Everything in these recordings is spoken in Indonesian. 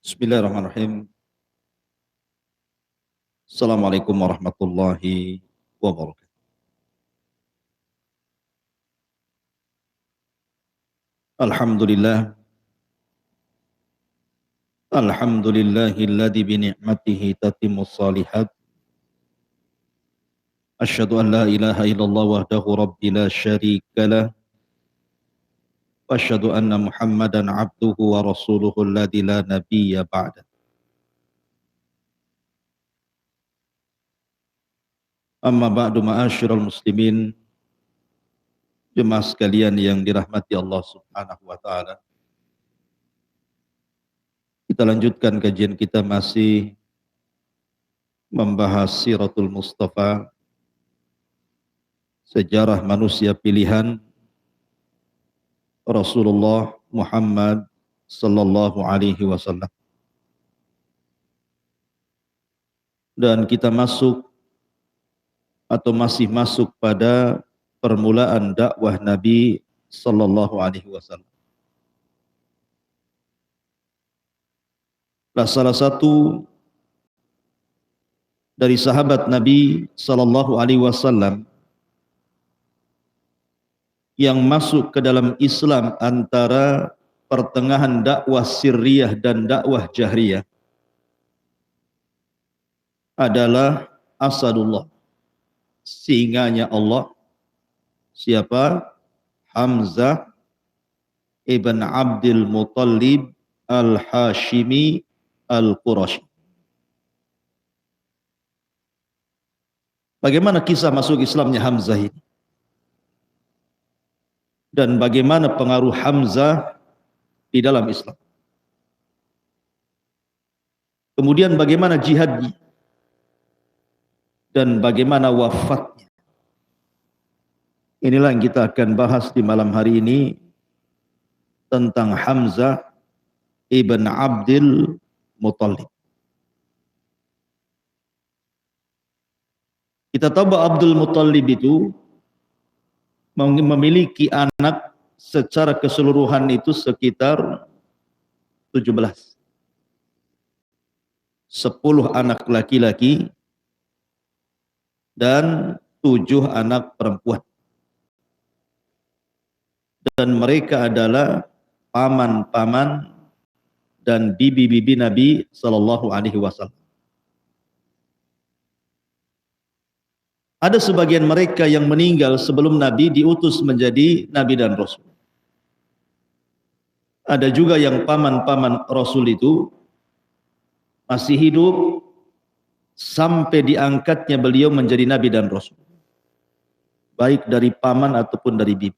Bismillahirrahmanirrahim. Assalamualaikum warahmatullahi wabarakatuh. Alhamdulillah. Alhamdulillahilladzi bi ni'matihi tatimmus shalihat. Asyhadu an la ilaha illallah wahdahu rabbi la syarika lah. Wa asyhadu anna Muhammadan abduhu wa rasuluhu alladzi la nabiyya ba'da. Amma ba'du ma'asyiral muslimin, jemaah sekalian yang dirahmati Allah Subhanahu wa taala. Kita lanjutkan kajian kita masih membahas Siratul Mustafa, sejarah manusia pilihan Rasulullah Muhammad sallallahu alaihi wasallam. Dan kita masuk atau masih masuk pada permulaan dakwah Nabi sallallahu alaihi wasallam. Salah satu dari sahabat Nabi sallallahu alaihi wasallam yang masuk ke dalam Islam antara pertengahan dakwah sirriyah dan dakwah jahriyah adalah Asadullah, singanya Allah. Siapa? Hamzah ibn Abdul Muttalib al-Hashimi al-Qurashi. Bagaimana kisah masuk Islamnya Hamzah ini? Dan bagaimana pengaruh Hamzah di dalam Islam? Kemudian bagaimana jihadnya? Dan bagaimana wafatnya? Inilah yang kita akan bahas di malam hari ini tentang Hamzah ibn Abdul Muttalib. Kita tahu bahwa Abdul Muttalib itu memiliki anak secara keseluruhan itu sekitar 17. 10 anak laki-laki dan 7 anak perempuan. Dan mereka adalah paman-paman dan bibi-bibi Nabi sallallahu alaihi wasallam. Ada sebagian mereka yang meninggal sebelum Nabi diutus menjadi Nabi dan Rasul. Ada juga yang paman-paman Rasul itu masih hidup sampai diangkatnya beliau menjadi Nabi dan Rasul, baik dari paman ataupun dari bibi.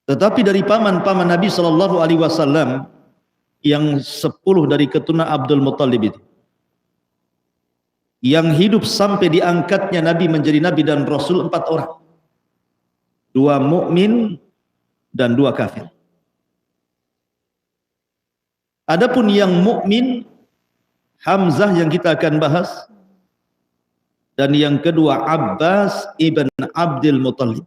Tetapi dari paman-paman Nabi sallallahu alaihi wasallam yang 10 dari keturunan Abdul Muttalib itu, yang hidup sampai diangkatnya Nabi menjadi Nabi dan Rasul 4 orang. 2 mukmin dan 2 kafir. Adapun yang mukmin, Hamzah yang kita akan bahas, dan yang kedua Abbas ibn Abdul Muttalib.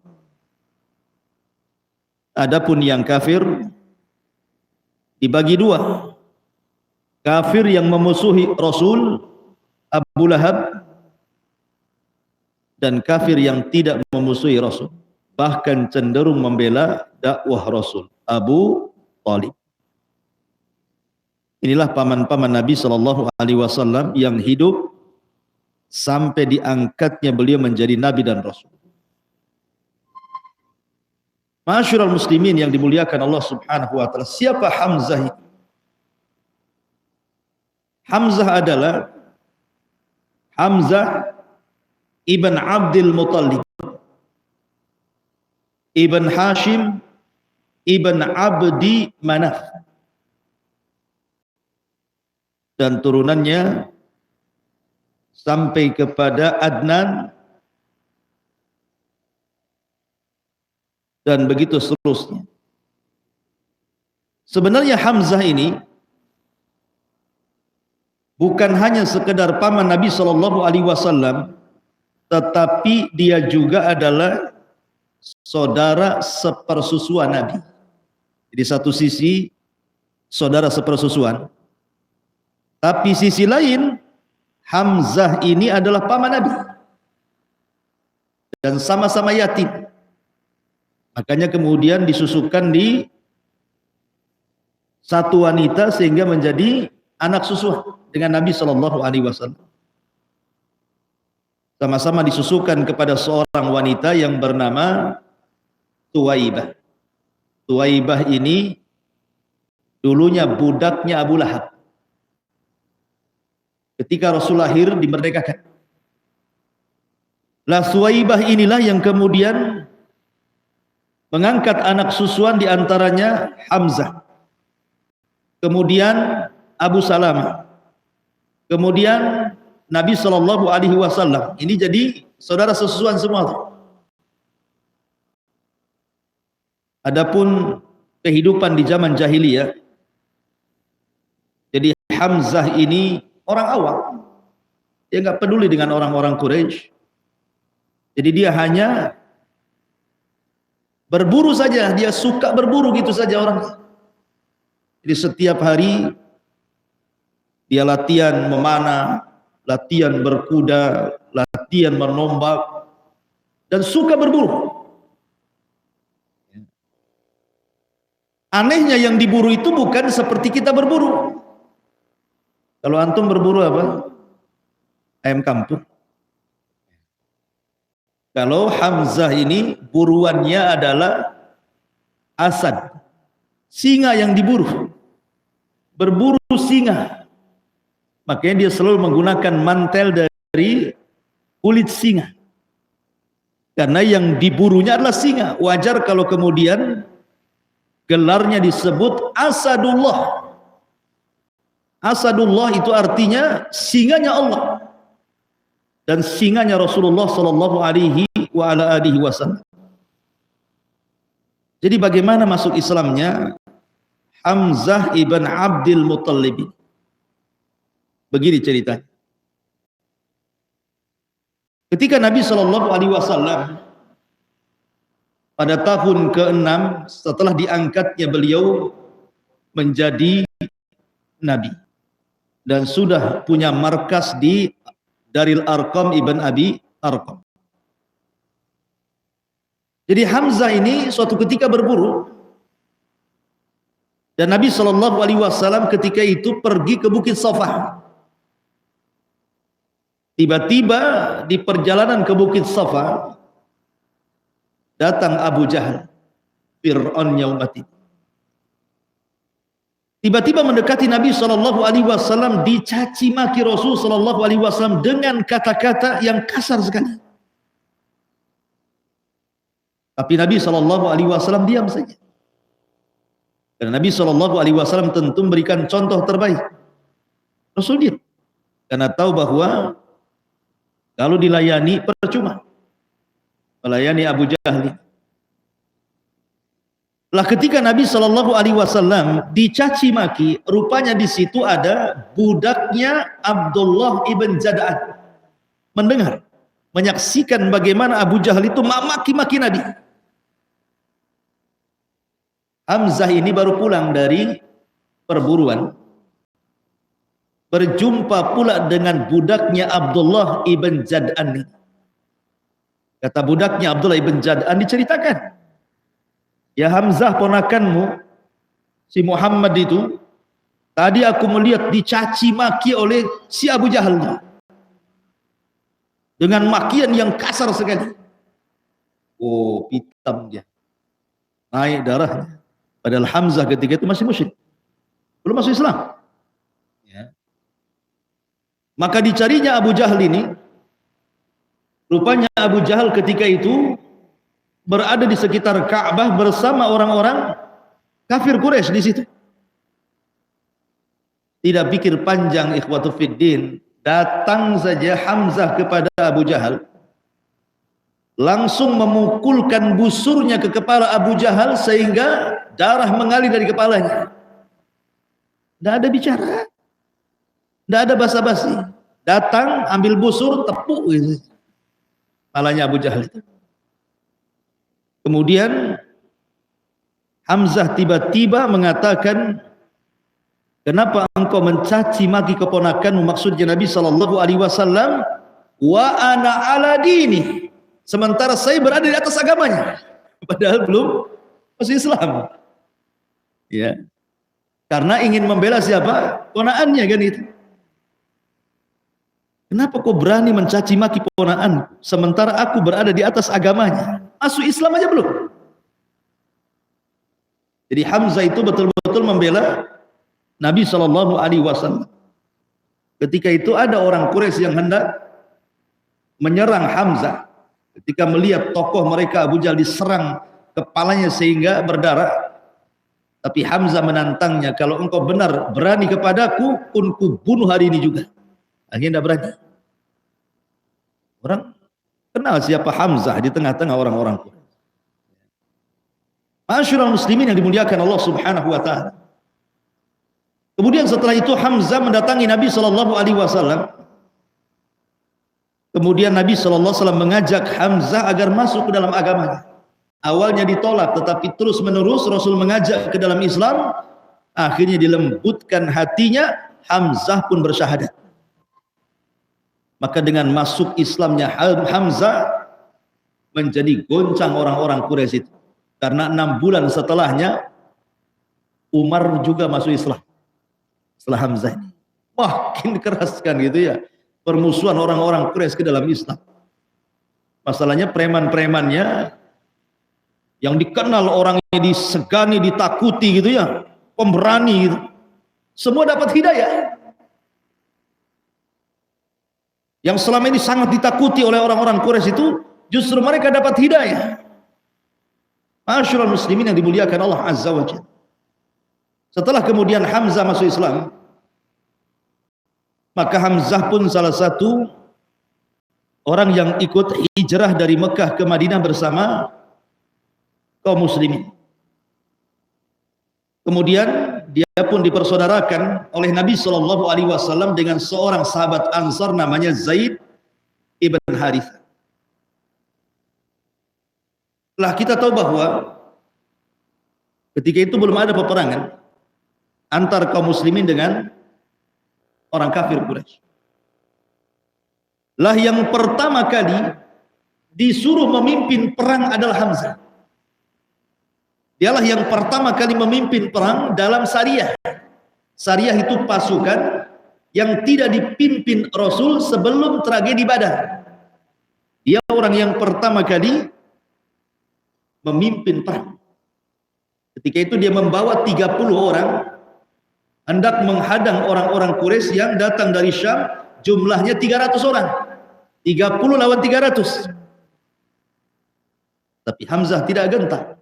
Adapun yang kafir dibagi 2. Kafir yang memusuhi Rasul, Abu Lahab, dan kafir yang tidak memusuhi Rasul, bahkan cenderung membela dakwah Rasul, Abu Talib. Inilah paman-paman Nabi Shallallahu Alaihi Wasallam yang hidup sampai diangkatnya beliau menjadi Nabi dan Rasul. Ma'asyiral muslimin yang dimuliakan Allah Subhanahu wa taala, siapa Hamzah itu? Hamzah adalah Hamzah ibn Abdul Muttalib ibn Hashim ibn Abdi Manaf, dan turunannya sampai kepada Adnan dan begitu seterusnya. Sebenarnya Hamzah ini bukan hanya sekedar paman Nabi Shallallahu Alaihi Wasallam, tetapi dia juga adalah saudara sepersusuan Nabi. Jadi satu sisi saudara sepersusuan, tapi sisi lain Hamzah ini adalah paman Nabi dan sama-sama yatim. Makanya kemudian disusukan di satu wanita sehingga menjadi anak susuan dengan Nabi Shallallahu Alaihi Wasallam. Sama-sama disusukan kepada seorang wanita yang bernama Tuwaibah. Tuwaibah ini dulunya budaknya Abu Lahab. Ketika Rasul lahir dimerdekakan. Lah Tuwaibah inilah yang kemudian mengangkat anak susuan, diantaranya Hamzah, kemudian Abu Salamah, kemudian Nabi Shallallahu Alaihi Wasallam. Ini jadi saudara sesusuan semua. Adapun kehidupan di zaman jahiliyah, jadi Hamzah ini orang awam, dia nggak peduli dengan orang-orang Quraisy. Jadi dia hanya berburu saja, dia suka berburu gitu saja orangnya. Jadi setiap hari dia latihan memanah, latihan berkuda, latihan menombak, dan suka berburu. Anehnya yang diburu itu bukan seperti kita berburu. Kalau antum berburu apa? Ayam kampung. Kalau Hamzah ini buruannya adalah asad, singa yang diburu, berburu singa. Makanya dia selalu menggunakan mantel dari kulit singa, karena yang diburunya adalah singa. Wajar kalau kemudian gelarnya disebut Asadullah. Asadullah itu artinya singanya Allah dan singanya Rasulullah Sallallahu Alaihi Wasallam. Jadi bagaimana masuk Islamnya Hamzah ibn Abdul Muttalib? Begini ceritanya. Ketika Nabi Sallallahu Alaihi Wasallam pada tahun ke-6 setelah diangkatnya beliau menjadi Nabi dan sudah punya markas di Daril Arqam ibn Abi Arqam. Jadi Hamzah ini suatu ketika berburu dan Nabi Shallallahu Alaihi Wasallam ketika itu pergi ke Bukit Safa. Tiba-tiba di perjalanan ke Bukit Safa datang Abu Jahal, Fir'aun Yaumati. Tiba-tiba mendekati Nabi Shallallahu Alaihi Wasallam, dicaci maki Rasul Shallallahu Alaihi Wasallam dengan kata-kata yang kasar sekali. Tapi Nabi Shallallahu Alaihi Wasallam diam saja. Karena Nabi Shallallahu Alaihi Wasallam tentu memberikan contoh terbaik. Rasul diam, karena tahu bahwa kalau dilayani percuma, melayani Abu Jahal. Lah ketika Nabi Shallallahu Alaihi Wasallam dicaci maki, rupanya di situ ada budaknya Abdullah ibn Jad'an, mendengar, menyaksikan bagaimana Abu Jahal itu maki-maki Nabi. Hamzah ini baru pulang dari perburuan, berjumpa pula dengan budaknya Abdullah ibn Jad'an. Kata budaknya Abdullah ibn Jad'an, diceritakan, ya Hamzah, ponakanmu si Muhammad itu Tadi aku melihat dicaci maki oleh si Abu Jahal dengan makian yang kasar sekali. Oh, hitam dia, naik darahnya. Padahal Hamzah ketika itu masih musyrik, belum masuk Islam. Ya. Maka dicarinya Abu Jahal ini. Rupanya Abu Jahal ketika itu berada di sekitar Ka'bah bersama orang-orang kafir Quraisy di situ. Tidak pikir panjang, ikhwatu fiddin, datang saja Hamzah kepada Abu Jahal, langsung memukulkan busurnya ke kepala Abu Jahal sehingga darah mengalir dari kepalanya. Tidak ada bicara, tidak ada basa-basi. Datang, ambil busur, tepuk kepalanya Abu Jahal itu. Kemudian Hamzah tiba-tiba mengatakan, kenapa engkau mencaci maki keponakanmu, maksudnya Nabi SAW, wa ana ala dini, sementara saya berada di atas agamanya, padahal belum masuk Islam. Ya, karena ingin membela siapa? Ponaannya kan itu. Kenapa kau berani mencaci maki ponaan sementara aku berada di atas agamanya? Masuk Islam aja belum. Jadi Hamzah itu betul-betul membela Nabi SAW. Ketika itu ada orang Quraisy yang hendak menyerang Hamzah. Ketika melihat tokoh mereka Abu Jahal diserang kepalanya sehingga berdarah, tapi Hamzah menantangnya, kalau engkau benar berani kepadaku, pun ku bunuh hari ini juga. Akhirnya tidak berani. Orang kenal siapa Hamzah di tengah-tengah orang-orang Quraisy. Ma'asyiral muslimin yang dimuliakan Allah Subhanahu wa taala. Kemudian setelah itu Hamzah mendatangi Nabi SAW. Kemudian Nabi SAW mengajak Hamzah agar masuk ke dalam agamanya. Awalnya ditolak, tetapi terus menerus Rasul mengajak ke dalam Islam. Akhirnya dilembutkan hatinya, Hamzah pun bersyahadat. Maka dengan masuk Islamnya Hamzah, menjadi goncang orang-orang Quraisy itu. Karena 6 bulan setelahnya Umar juga masuk Islam. Setelah Hamzah ini makin keras kan gitu ya, permusuhan orang-orang Quraisy ke dalam Islam. Masalahnya preman-premannya yang dikenal orangnya disegani, ditakuti gitu ya, pemberani gitu, semua dapat hidayah. Yang selama ini sangat ditakuti oleh orang-orang Quraisy itu justru mereka dapat hidayah. Ma'asyiral muslimin yang dimuliakan Allah Azza wa Jalla. Setelah kemudian Hamzah masuk Islam, maka Hamzah pun salah satu orang yang ikut hijrah dari Mekah ke Madinah bersama kaum muslimin. Kemudian dia pun dipersaudarakan oleh Nabi SAW dengan seorang sahabat Ansar namanya Zaid ibn Harithah. Lah kita tahu bahwa ketika itu belum ada peperangan antar kaum muslimin dengan orang kafir Quraisy. Lah yang pertama kali disuruh memimpin perang adalah Hamzah. Dialah yang pertama kali memimpin perang dalam Sariyah. Sariyah itu pasukan yang tidak dipimpin Rasul sebelum tragedi Badar. Dia orang yang pertama kali memimpin perang. Ketika itu dia membawa 30 orang hendak menghadang orang-orang Quraisy yang datang dari Syam, jumlahnya 300 orang. 30 lawan 300. Tapi Hamzah tidak gentar.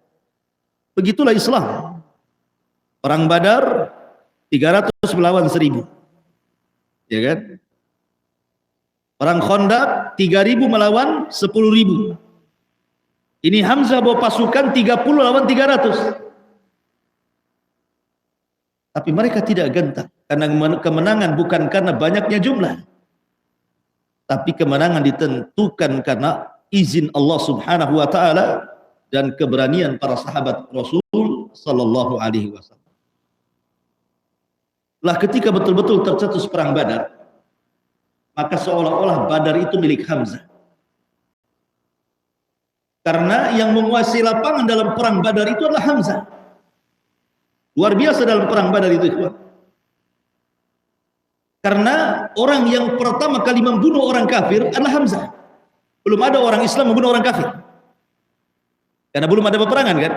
Begitulah Islam. Perang Badar 300 melawan 1000. Ya kan? Perang Khandaq 3000 melawan 10.000. Ini Hamzah bawa pasukan 30 lawan 300. Tapi mereka tidak gentar, karena kemenangan bukan karena banyaknya jumlah, tapi kemenangan ditentukan karena izin Allah Subhanahu wa taala dan keberanian para sahabat Rasul sallallahu alaihi wasallam. Lah ketika betul-betul tercetus perang Badar, maka seolah-olah Badar itu milik Hamzah. Karena yang menguasai lapangan dalam perang Badar itu adalah Hamzah. Luar biasa dalam perang Badar itu. Karena orang yang pertama kali membunuh orang kafir adalah Hamzah. Belum ada orang Islam membunuh orang kafir. Karena belum ada peperangan kan.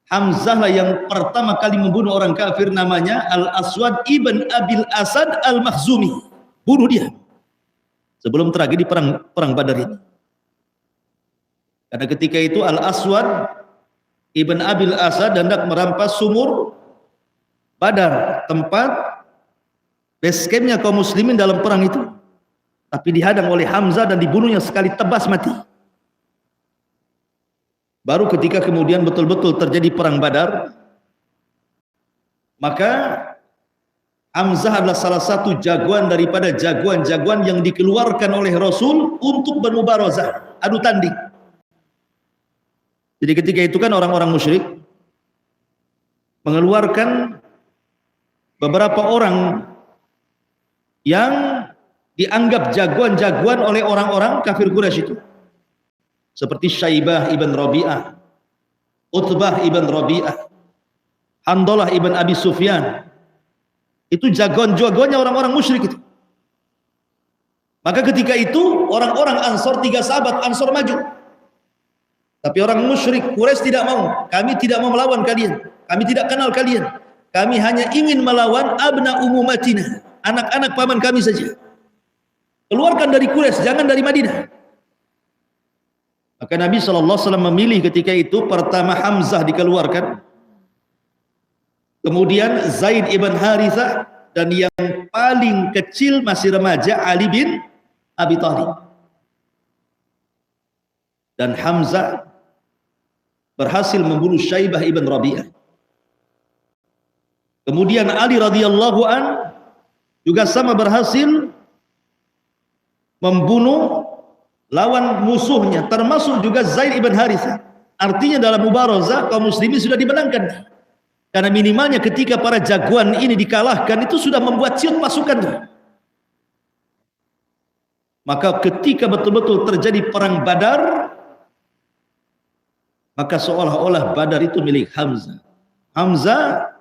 Hamzah lah yang pertama kali membunuh orang kafir, namanya Al-Aswad ibn Abil Asad Al-Makhzumi. Bunuh dia sebelum tragedi perang Badar ini. Karena ketika itu Al-Aswad ibn Abil Asad hendak merampas sumur Badar, tempat base campnya kaum muslimin dalam perang itu, tapi dihadang oleh Hamzah dan dibunuhnya sekali tebas mati. Baru ketika kemudian betul-betul terjadi perang Badar, maka Hamzah adalah salah satu jagoan daripada jagoan-jagoan yang dikeluarkan oleh Rasul untuk bermubarazah, adu tanding. Jadi ketika itu kan orang-orang musyrik mengeluarkan beberapa orang yang dianggap jagoan-jagoan oleh orang-orang kafir Quraisy itu, seperti Syaibah ibn Rabi'ah, Utbah ibn Rabi'ah, Handalah ibn Abi Sufyan. Itu jagoan-jagoannya orang-orang musyrik itu. Maka ketika itu orang-orang Ansor, 3 sahabat Ansor maju. Tapi orang musyrik Quraisy tidak mau. Kami tidak mau melawan kalian. Kami tidak kenal kalian. Kami hanya ingin melawan abna umumatina, anak-anak paman kami saja. Keluarkan dari Quraisy, jangan dari Madinah. Maka Nabi SAW memilih ketika itu pertama Hamzah dikeluarkan, kemudian Zaid ibn Harithah, dan yang paling kecil masih remaja Ali bin Abi Thalib. Dan Hamzah berhasil membunuh Syaibah ibn Rabi'ah. Kemudian Ali radhiyallahu an juga sama berhasil membunuh lawan musuhnya, termasuk juga Zaid ibn Harithah. Artinya dalam mubarazah kaum muslimin sudah dimenangkan. Karena minimalnya ketika para jagoan ini dikalahkan, itu sudah membuat ciut pasukan. Maka ketika betul-betul terjadi perang Badar, maka seolah-olah Badar itu milik Hamzah. Hamzah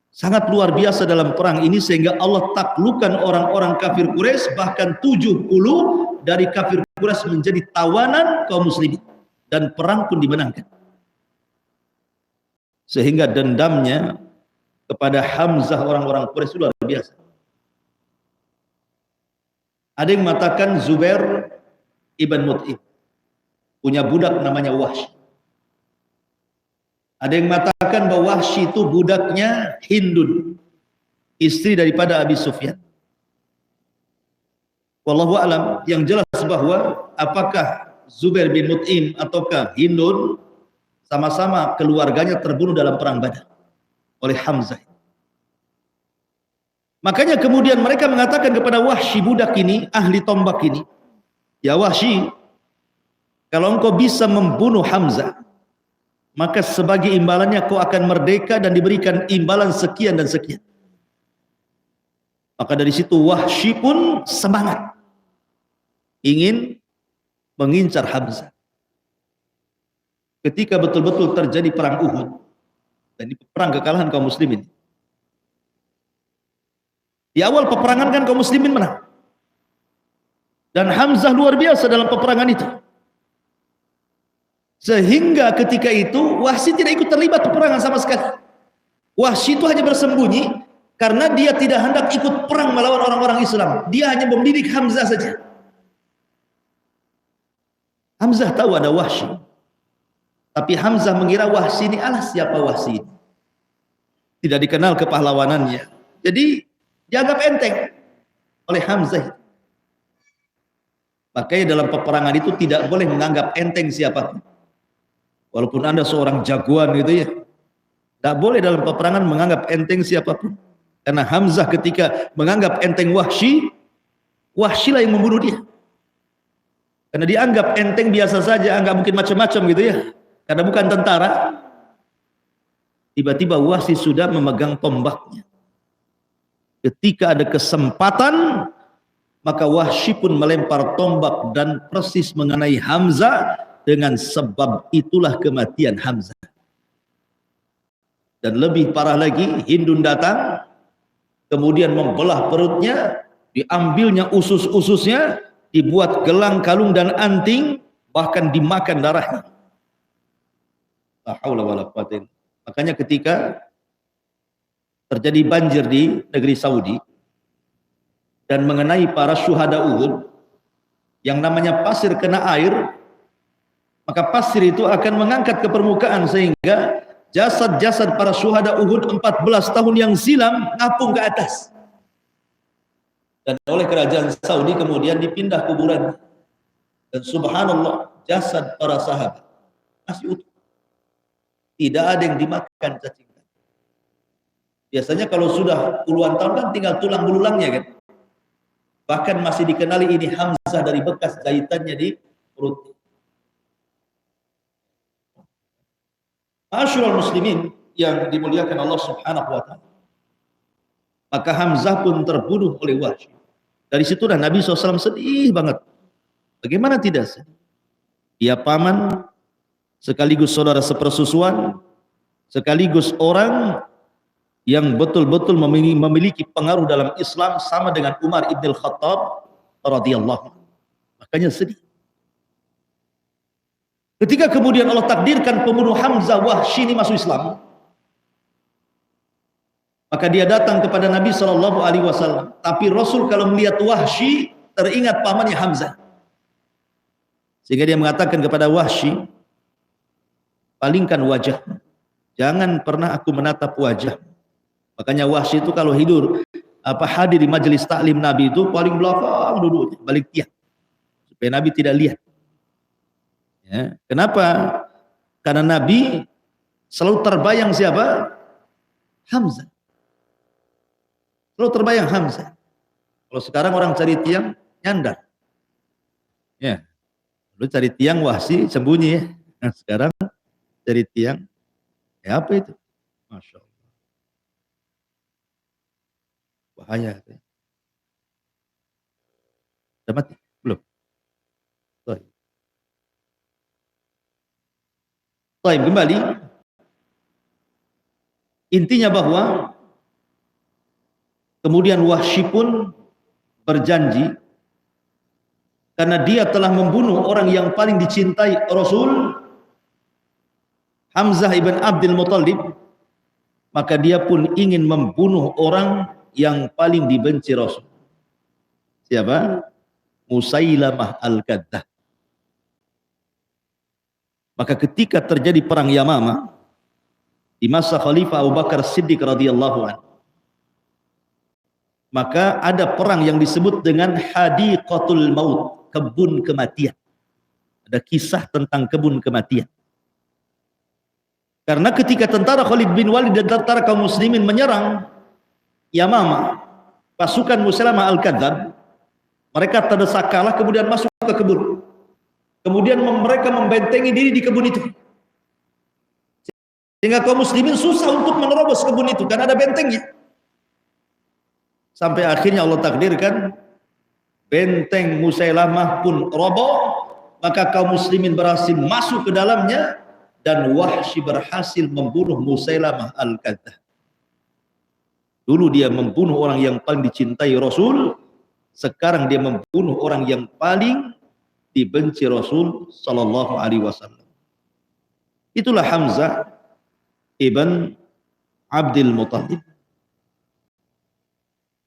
sangat luar biasa dalam perang ini, sehingga Allah taklukkan orang-orang kafir Quraisy, bahkan 70 dari kafir Quraisy menjadi tawanan kaum muslimin, dan perang pun dimenangkan. Sehingga dendamnya kepada Hamzah orang-orang Quraisy luar biasa. Ada yang mengatakan Zubair ibn Mut'im punya budak namanya Wahsy. Ada yang mengatakan bahwa Wahsy itu budaknya Hindun, istri daripada Abi Sufyan. Wallahu alam, yang jelas bahwa apakah Zubair bin Mut'im ataukah Hindun, sama-sama keluarganya terbunuh dalam perang Badar oleh Hamzah. Makanya kemudian mereka mengatakan kepada Wahsy, budak ini, ahli tombak ini, ya Wahsy, kalau engkau bisa membunuh Hamzah, maka sebagai imbalannya kau akan merdeka dan diberikan imbalan sekian dan sekian. Maka dari situ Wahsy pun semangat ingin mengincar Hamzah. Ketika betul-betul terjadi perang Uhud, dan ini perang kekalahan kaum muslimin. Di awal peperangan kan kaum muslimin menang, dan Hamzah luar biasa dalam peperangan itu, sehingga ketika itu Wahsy tidak ikut terlibat peperangan sama sekali. Wahsy itu hanya bersembunyi karena dia tidak hendak ikut perang melawan orang-orang Islam. Dia hanya membidik Hamzah saja. Hamzah tahu ada Wahsy, tapi Hamzah mengira Wahsy ini, alah siapa Wahsy ini, tidak dikenal kepahlawanannya, jadi dianggap enteng oleh Hamzah. Makanya dalam peperangan itu tidak boleh menganggap enteng siapapun. Walaupun Anda seorang jagoan gitu ya, tidak boleh dalam peperangan menganggap enteng siapapun. Karena Hamzah ketika menganggap enteng Wahsy, Wahsy lah yang membunuh dia. Karena dianggap enteng biasa saja, nggak mungkin macam-macam gitu ya, karena bukan tentara. Tiba-tiba Wahsy sudah memegang tombaknya. Ketika ada kesempatan, maka Wahsy pun melempar tombak dan persis mengenai Hamzah. Dengan sebab itulah kematian Hamzah. Dan lebih parah lagi, Hindun datang kemudian membelah perutnya, diambilnya usus-ususnya, dibuat gelang, kalung dan anting, bahkan dimakan darahnya. La haula wala quwwata illa billah. Makanya ketika terjadi banjir di negeri Saudi dan mengenai para syuhada Uhud, yang namanya pasir kena air, maka pasir itu akan mengangkat ke permukaan sehingga jasad-jasad para syuhada Uhud 14 tahun yang silam ngapung ke atas. Dan oleh kerajaan Saudi kemudian dipindah kuburan. Dan subhanallah, jasad para sahabat masih utuh. Tidak ada yang dimakan cacing. Biasanya kalau sudah puluhan tahun kan tinggal tulang belulangnya kan. Bahkan masih dikenali ini Hamzah dari bekas jahitannya di perut. Ma'asyiral muslimin yang dimuliakan Allah Subhanahu wa taala. Maka Hamzah pun terbunuh oleh Wahsy. Dari situlah Nabi SAW sedih banget. Bagaimana tidak sedih? Dia paman, sekaligus saudara sepersusuan, sekaligus orang yang betul-betul memiliki pengaruh dalam Islam sama dengan Umar ibn al-Khattab radhiyallahu anhu. Makanya sedih. Ketika kemudian Allah takdirkan pembunuh Hamzah Wahsy ini masuk Islam, maka dia datang kepada Nabi SAW. Tapi Rasul kalau melihat Wahsy teringat pamannya Hamzah, sehingga dia mengatakan kepada Wahsy, palingkan wajah, jangan pernah aku menatap wajah. Makanya Wahsy itu kalau hadir di majelis taklim Nabi itu paling belakang duduknya, balik tiang, supaya Nabi tidak lihat. Ya, kenapa? Karena Nabi selalu terbayang siapa? Hamzah. Selalu terbayang Hamzah. Kalau sekarang orang cari tiang, nyandar. Ya, lu cari tiang Wahsy sembunyi ya. Nah, sekarang cari tiang, ya apa itu? Masya Allah. Bahaya. Sudah mati? Belum? Baik, kembali. Intinya bahwa kemudian Wahsy pun berjanji, karena dia telah membunuh orang yang paling dicintai Rasul, Hamzah ibn Abdul Muttalib, maka dia pun ingin membunuh orang yang paling dibenci Rasul. Siapa? Musailamah al-Kadzdzab. Maka ketika terjadi perang Yamamah di masa Khalifah Abu Bakar Siddiq radhiyallahu anhu, maka ada perang yang disebut dengan Hadiqatul Maut, kebun kematian. Ada kisah tentang kebun kematian. Karena ketika tentara Khalid bin Walid dan tentara kaum muslimin menyerang Yamamah, pasukan Musailamah al-Kadzdzab, mereka terdesak kalah kemudian masuk ke kebun. Kemudian mereka membentengi diri di kebun itu. Sehingga kaum muslimin susah untuk menerobos kebun itu karena ada bentengnya. Sampai akhirnya Allah takdirkan benteng Musailamah pun roboh, maka kaum muslimin berhasil masuk ke dalamnya dan Wahsy berhasil membunuh Musailamah al-Kadzdzab. Dulu dia membunuh orang yang paling dicintai Rasul, sekarang dia membunuh orang yang paling dibenci Rasul sallallahu alaihi wasallam. Itulah Hamzah ibn Abdul Muttalib.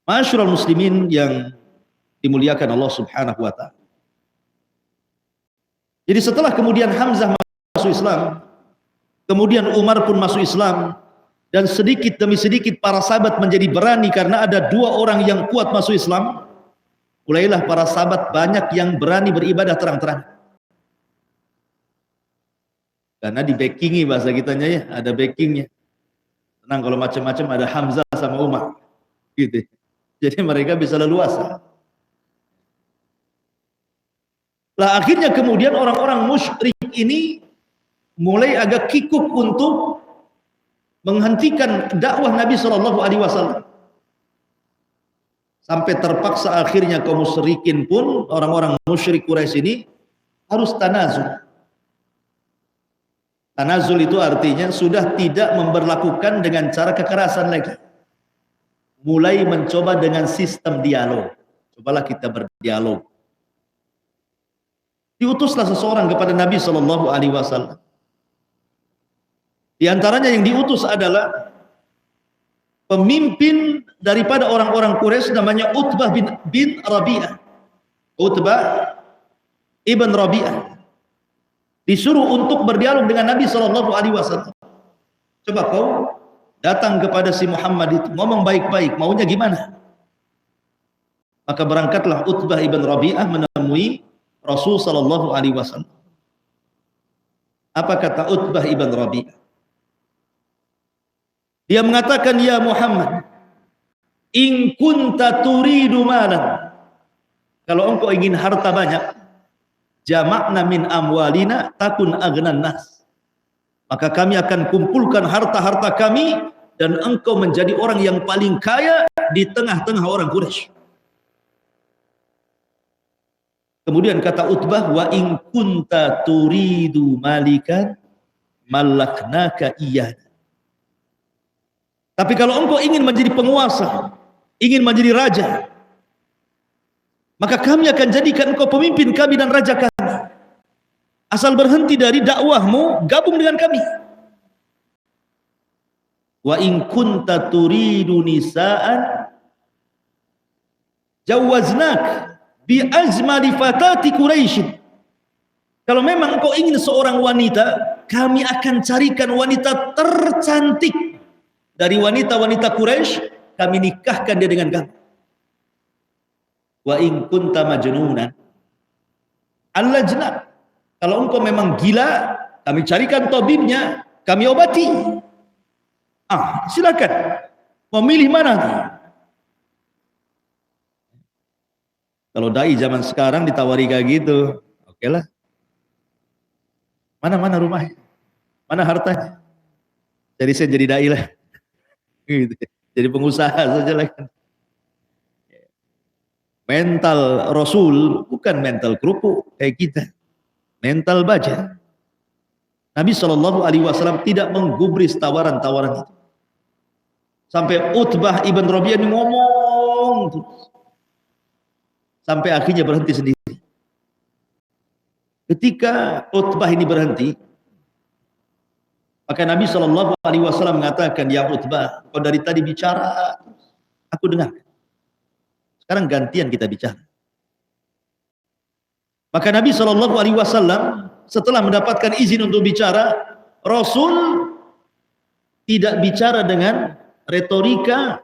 Ma'asyiral muslimin yang dimuliakan Allah Subhanahu wa taala. Jadi setelah kemudian Hamzah masuk Islam, kemudian Umar pun masuk Islam, dan sedikit demi sedikit para sahabat menjadi berani karena ada dua orang yang kuat masuk Islam. Mulailah para sahabat banyak yang berani beribadah terang-terang. Karena di backingi bahasa kitanya ya, ada backingnya. Tenang kalau macam-macam ada Hamzah sama Umar. Gitu. Jadi mereka bisa leluasa. Lah akhirnya kemudian orang-orang musyrik ini mulai agak kikuk untuk menghentikan dakwah Nabi SAW. Sampai terpaksa akhirnya kaum musyrikin pun, orang-orang musyrik Quraisy ini harus tanazul. Tanazul itu artinya sudah tidak memberlakukan dengan cara kekerasan lagi. mulai mencoba dengan sistem dialog. Cobalah kita berdialog. Diutuslah seseorang kepada Nabi SAW. Di antaranya yang diutus adalah pemimpin daripada orang-orang Quraisy, namanya Utbah bin Rabi'ah. Utbah ibn Rabi'ah disuruh untuk berdialog dengan Nabi SAW. Coba kau datang kepada si Muhammad itu, ngomong baik-baik, maunya gimana? Maka berangkatlah Utbah ibn Rabi'ah menemui Rasul SAW. Apa kata Utbah ibn Rabi'ah? Dia mengatakan, ya Muhammad, in kunta turidu malan, kalau engkau ingin harta banyak, jama'na min amwalina takun aghnan nas, maka kami akan kumpulkan harta-harta kami dan engkau menjadi orang yang paling kaya di tengah-tengah orang Quraisy. Kemudian kata Utbah, wa in kunta turidu malikan malaknaka iyana, tapi kalau engkau ingin menjadi penguasa, ingin menjadi raja, maka kami akan jadikan engkau pemimpin kami dan raja kami. Asal berhenti dari dakwahmu, gabung dengan kami. Wa in kunta turidu nisaan jawaznak bi ajmali fatati Quraisy. Kalau memang engkau ingin seorang wanita, kami akan carikan wanita tercantik dari wanita-wanita Quraisy, kami nikahkan dia dengan kamu. Wa in kunta majnunan allajna, kalau engkau memang gila, kami carikan tabibnya, kami obati. Silakan mau milih mana? Kalau dai zaman sekarang ditawari kayak gitu, oke lah. Mana rumahnya? Mana hartanya? Jadi saya jadi dai lah. Gitu. Jadi pengusaha saja lah. Mental Rasul bukan mental kerupuk kayak kita, mental baja. Nabi SAW tidak menggubris tawaran-tawaran itu. Sampai Utbah ibn Rabi'ah ngomong terus, sampai akhirnya berhenti sendiri. Ketika Utbah ini berhenti, maka Nabi SAW mengatakan, ya Utbah, kau dari tadi bicara, aku dengar. Sekarang gantian kita bicara. Maka Nabi SAW setelah mendapatkan izin untuk bicara, Rasul tidak bicara dengan retorika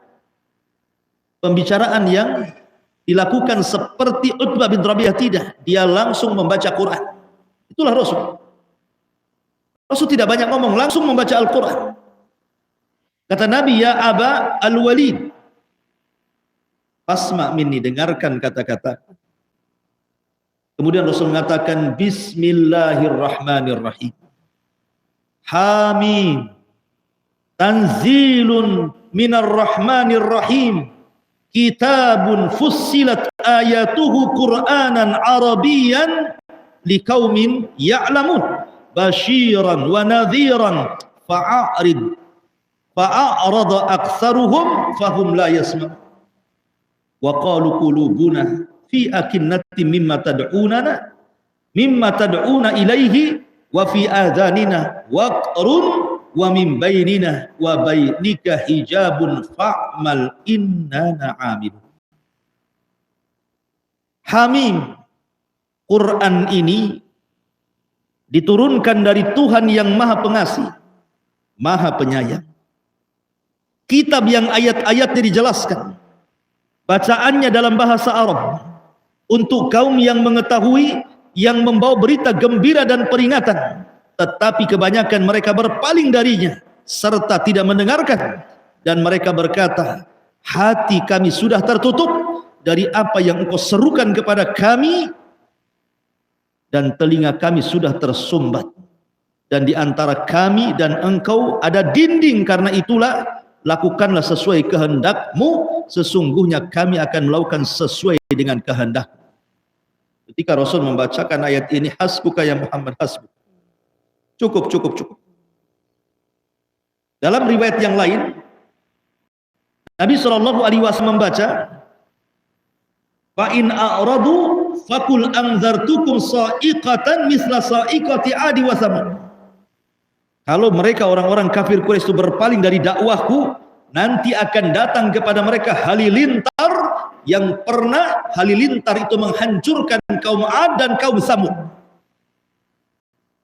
pembicaraan yang dilakukan seperti Utbah bin Rabi'ah, tidak. Dia langsung membaca Quran. Itulah Rasul. Rasul tidak banyak ngomong, langsung membaca Al-Quran. Kata Nabi, ya Aba Al-Walid, fasma minni, dengarkan kata-kata. Kemudian Rasul mengatakan, Bismillahirrahmanirrahim. Hamim. Tanzilun minarrahmanirrahim. Kitabun fussilat ayatuhu Qur'anan Arabiyan liqaumin ya'lamun. Bashiran wa nadhiran fa'arada aktsaruhum fahum la yasma'un. Wa qalu qulubuna fi akinnati mimma tad'una ilaihi wa fi adhanina waqrun wa min bainina wa bainika hijabun fa'mal innana 'amilun. Hamim, Quran ini diturunkan dari Tuhan yang Maha Pengasih, Maha Penyayang. Kitab yang ayat-ayatnya dijelaskan, bacaannya dalam bahasa Arab, untuk kaum yang mengetahui, yang membawa berita gembira dan peringatan, tetapi kebanyakan mereka berpaling darinya serta tidak mendengarkan, dan mereka berkata, hati kami sudah tertutup dari apa yang engkau serukan kepada kami, dan telinga kami sudah tersumbat, dan di antara kami dan engkau ada dinding. Karena itulah lakukanlah sesuai kehendakmu, sesungguhnya kami akan melakukan sesuai dengan kehendak. Ketika Rasul membacakan ayat ini, hasbuka ya Muhammad, hasbuk, cukup. Dalam riwayat yang lain, Nabi SAW membaca, fa in a'radu fakul anzartukum sa'iqatan misla sa'iqati 'adi wa tsamud. Kalau mereka orang-orang kafir Quraisy itu berpaling dari dakwahku, nanti akan datang kepada mereka halilintar yang pernah halilintar itu menghancurkan kaum 'Ad dan kaum Tsamud.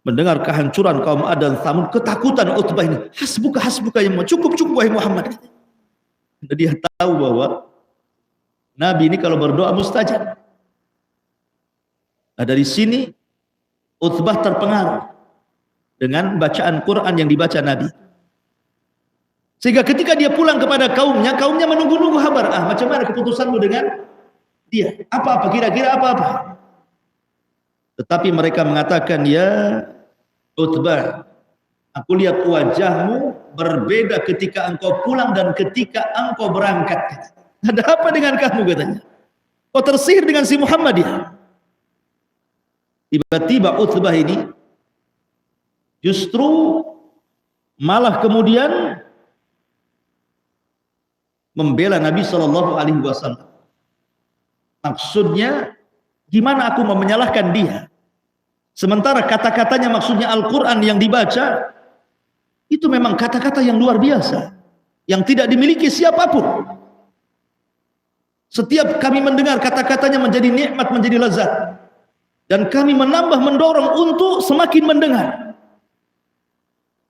Mendengar kehancuran kaum 'Ad dan Tsamud, ketakutan Utbah ini. Hasbuka hasbuka ya Muhammad, cukup cukup wahai Muhammad. Dan dia tahu bahwa Nabi ini kalau berdoa mustajab. Nah, dari sini Utbah terpengaruh dengan bacaan Quran yang dibaca Nabi. Sehingga ketika dia pulang kepada kaumnya menunggu-nunggu kabar. Macam mana keputusanmu dengan dia? Apa-apa, kira-kira apa-apa? Tetapi mereka mengatakan, ya Utbah, aku lihat wajahmu berbeda ketika engkau pulang dan ketika engkau berangkat. Ada apa dengan kamu, katanya? Kau tersihir dengan si Muhammad ya? Tiba-tiba Utbah ini justru malah kemudian membela Nabi SAW. Maksudnya, gimana aku mau menyalahkan dia? Sementara kata-katanya maksudnya Al-Quran yang dibaca, itu memang kata-kata yang luar biasa, yang tidak dimiliki siapapun. Setiap kami mendengar kata-katanya menjadi nikmat, menjadi lezat. Dan kami menambah mendorong untuk semakin mendengar.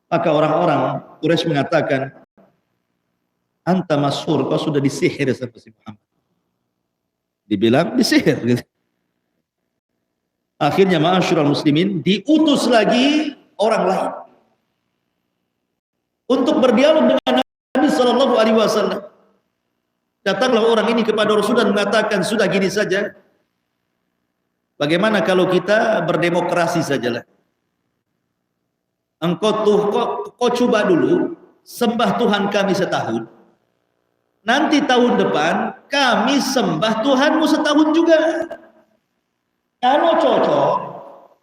Maka orang-orang Quraisy mengatakan, anta masyhur, kau sudah disihir sama si Muhammad. Dibilang disihir gitu. Akhirnya ma'asyiral muslimin, diutus lagi orang lain untuk berdialog dengan Nabi SAW. Datanglah orang ini kepada Rasul dan mengatakan, sudah gini saja, bagaimana kalau kita berdemokrasi sajalah. Kau coba dulu sembah Tuhan kami setahun, nanti tahun depan kami sembah Tuhanmu setahun juga. Kalau cocok,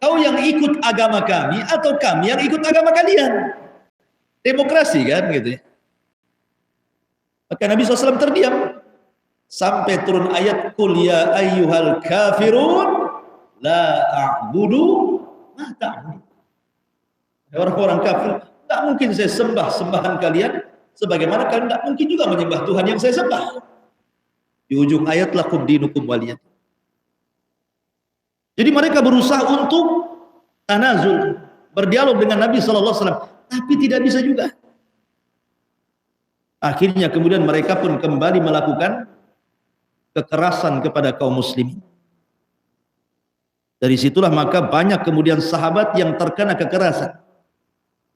kau yang ikut agama kami atau kami yang ikut agama kalian. Demokrasi kan gitu ya. Maka Nabi SAW terdiam sampai turun ayat, qul ya ayyuhal kafirun la a'budu ma ta'budun. Orang-orang kafir, tak mungkin saya sembah sembahan kalian sebagaimana kalian tak mungkin juga menyembah Tuhan yang saya sembah. Di ujung ayat, lakum dinukum waliyad. Jadi mereka berusaha untuk tanazul, berdialog dengan Nabi SAW, tapi tidak bisa juga. Akhirnya kemudian mereka pun kembali melakukan kekerasan kepada kaum muslimin. Dari situlah maka banyak kemudian sahabat yang terkena kekerasan,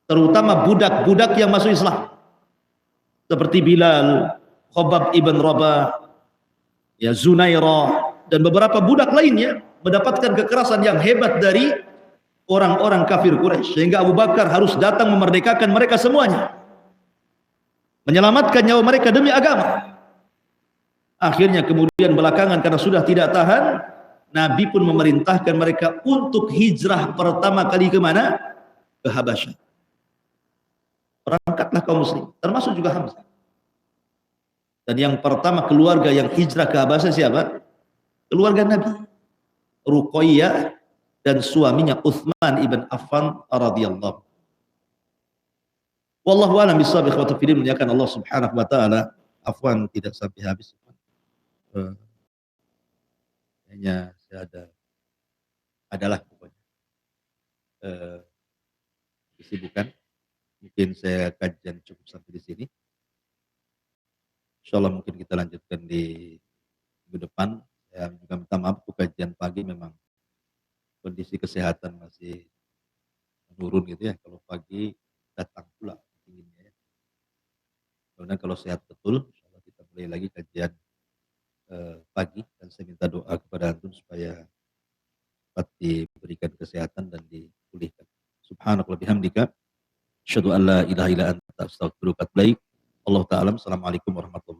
terutama budak-budak yang masuk Islam, seperti Bilal, Khobab ibn Rabah, ya Zunairah, dan beberapa budak lainnya mendapatkan kekerasan yang hebat dari orang-orang kafir Quraisy, sehingga Abu Bakar harus datang memerdekakan mereka semuanya, menyelamatkan nyawa mereka demi agama. Akhirnya kemudian belakangan karena sudah tidak tahan, Nabi pun memerintahkan mereka untuk hijrah pertama kali kemana? Ke Habasyah. Berangkatlah kaum muslim, termasuk juga Hamzah. Dan yang pertama keluarga yang hijrah ke Habasyah siapa? Keluarga Nabi, Ruqayyah dan suaminya Utsman ibn Affan radhiyallahu. Wallahu a'lam bishawab. Ikhwatu fillah, muliakan Allah Subhanahu wa taala. Afwan tidak sampai habis. Hanya adalah pokoknya kesibukan. Mungkin saya kajian cukup sampai di sini. Insyaallah mungkin kita lanjutkan di minggu depan. Saya juga minta maaf untuk kajian pagi, memang kondisi kesehatan masih menurun gitu ya. Kalau pagi datang pula dinginnya ya. Karena kalau sehat betul, insyaallah kita mulai lagi kajian pagi, dan saya minta doa kepada antum supaya dapat diberikan kesehatan dan dipulihkan. Subhanakallah bihamdika, asyhadu an la ilaha illa anta, astaghfiruka wa atubu ilaik. Allah ta'ala. Assalamualaikum warahmatullahi wabarakatuh.